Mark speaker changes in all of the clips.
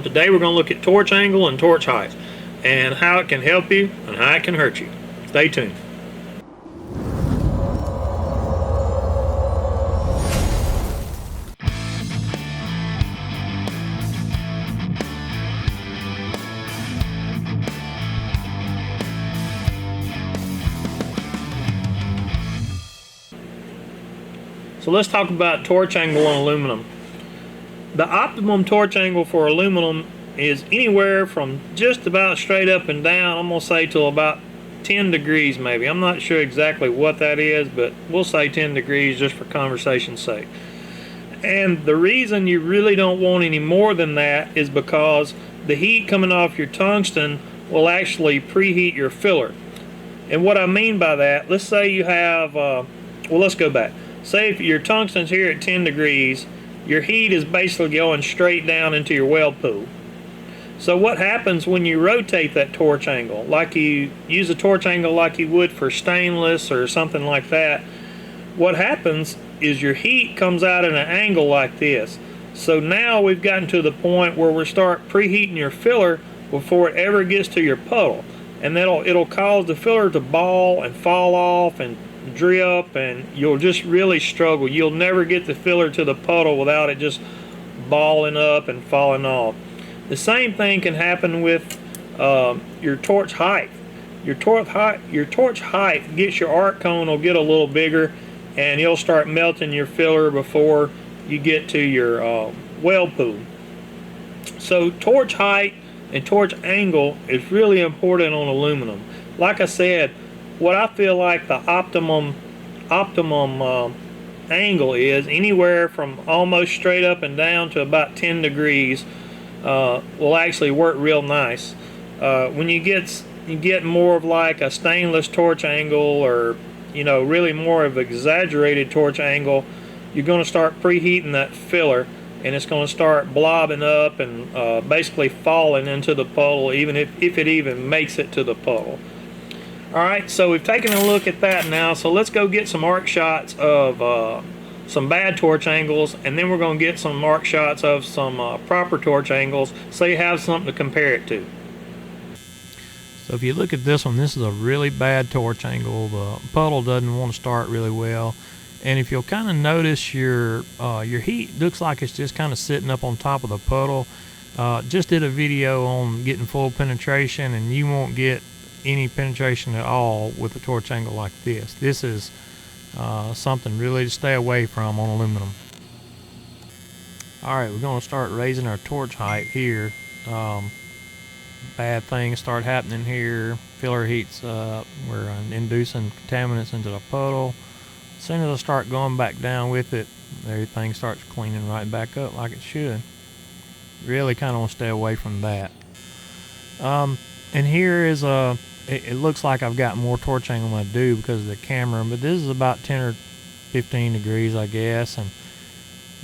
Speaker 1: Today we're going to look at torch angle and torch height and how it can help you and how it can hurt you. Stay tuned. So let's talk about torch angle on aluminum. The optimum torch angle for aluminum is anywhere from just about straight up and down, I'm going to say till about 10 degrees maybe. I'm not sure exactly what that is, but we'll say 10 degrees just for conversation's sake. And the reason you really don't want any more than that is because the heat coming off your tungsten will actually preheat your filler. And what I mean by that, let's say you have, well, let's go back. Say if your tungsten's here at 10 degrees, your heat is basically going straight down into your weld pool. So what happens when you rotate that torch angle, like you use a torch angle like you would for stainless or something like that, what happens is your heat comes out at an angle like this. So now we've gotten to the point where we start preheating your filler before it ever gets to your puddle. And it'll cause the filler to ball and fall off and drip, and you'll just really struggle. You'll never get the filler to the puddle without it just balling up and falling off. The same thing can happen with your torch height. Your torch height gets your arc cone will get a little bigger, and you'll start melting your filler before you get to your weld pool. So torch height and torch angle is really important on aluminum. Like I said, what I feel like the optimum angle is anywhere from almost straight up and down to about 10 degrees will actually work real nice. When you get more of like a stainless torch angle, or really more of exaggerated torch angle, you're going to start preheating that filler, and it's going to start blobbing up and basically falling into the puddle, even if it even makes it to the puddle. Alright, so we've taken a look at that now, so let's go get some arc shots of some bad torch angles, and then we're going to get some arc shots of some proper torch angles, so you have something to compare it to. So if you look at this one, this is a really bad torch angle. The puddle doesn't want to start really well, and if you'll kind of notice your heat looks like it's just kind of sitting up on top of the puddle. Just did a video on getting full penetration, and you won't get any penetration at all with a torch angle like this. This is something really to stay away from on aluminum. Alright, we're going to start raising our torch height here. Bad things start happening here. Filler heats up. We're inducing contaminants into the puddle. As soon as I start going back down with it, everything starts cleaning right back up like it should. Really kind of want to stay away from that. And here is it looks like I've got more torch angle than I do because of the camera, but this is about 10 or 15 degrees, I guess. And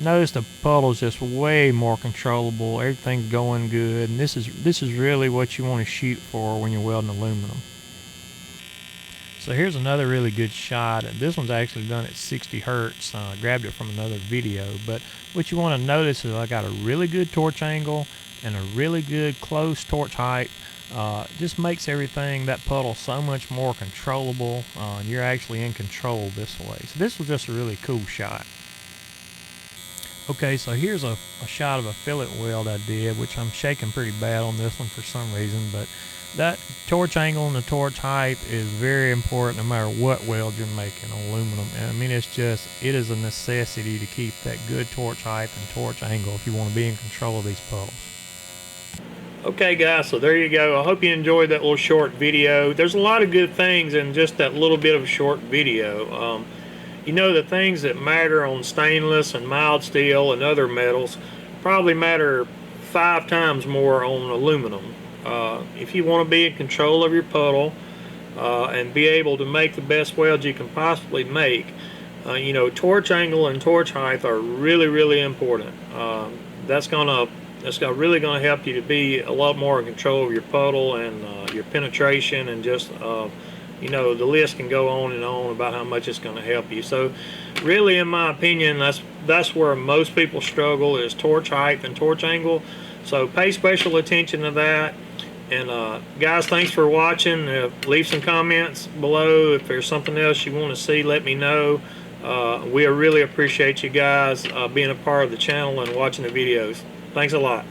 Speaker 1: notice the puddle's just way more controllable. Everything's going good, and this is really what you want to shoot for when you're welding aluminum. So here's another really good shot. This one's actually done at 60 hertz. I grabbed it from another video, but what you want to notice is I got a really good torch angle and a really good close torch height. Just makes everything, that puddle, so much more controllable, and you're actually in control this way. So this was just a really cool shot. Okay, so here's a shot of a fillet weld I did, which I'm shaking pretty bad on this one for some reason, but that torch angle and the torch height is very important no matter what weld you're making on aluminum. And I mean, it is a necessity to keep that good torch height and torch angle if you want to be in control of these puddles. Okay guys, so there you go. I hope you enjoyed that little short video. There's a lot of good things in just that little bit of a short video. The things that matter on stainless and mild steel and other metals probably matter 5 times more on aluminum. If you want to be in control of your puddle and be able to make the best welds you can possibly make, torch angle and torch height are really, really important. That's really going to help you to be a lot more in control of your puddle and your penetration, and just the list can go on and on about how much it's going to help you. So really, in my opinion, that's where most people struggle, is torch height and torch angle. So pay special attention to that. And guys, thanks for watching. Leave some comments below. If there's something else you want to see, let me know. We really appreciate you guys being a part of the channel and watching the videos. Thanks a lot.